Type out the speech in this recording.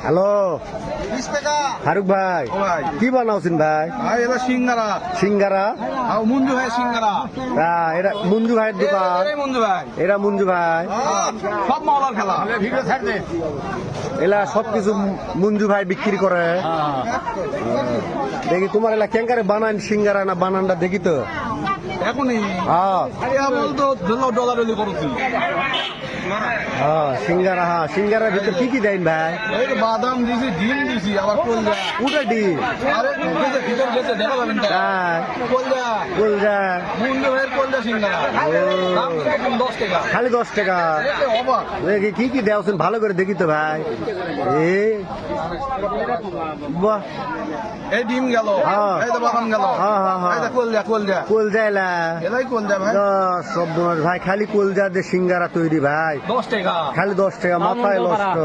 Hello Faruk ভাই কি বানাওছেন ভাই? সিঙ্গারা সিঙ্গারা মঞ্জু ভাই সিঙ্গারা এটা মঞ্জু ভাইয়ের দোকান। মঞ্জু ভাই এরা মঞ্জু ভাই সব মাওলার খেলা এলা সবকিছু মঞ্জু ভাই বিক্রি করে। দেখি তোমার এলা কেঙ্কারে বানান সিঙ্গারা না বানানটা দেখি তো এখনই বলতো ডলার করছি সিঙ্গারা সিঙ্গারার ভিতরে কি কি দেন ভাই? বাদাম দিছি ডিম দিছি আবার কলজা উঠে ডিম আরে ভিতর গেছে দেখা যাবেন কলজা কলজা মঞ্জু ভাইয়ের কলজা সিঙ্গারা দাম 10 টাকা খালি 10 টাকা। অবাক দেখি কি কি দেওছেন ভালো করে দেখি তো ভাই। বাহ এই ডিম গেল এই তো বাদাম গেল এই তো কলজা কলজা এলা এলাই কলজা ভাই সব ভাই খালি কলজা দিয়ে সিঙ্গারা তৈরি ভাই 10 টাকা খালি 10 টাকা মাথায় নষ্ট।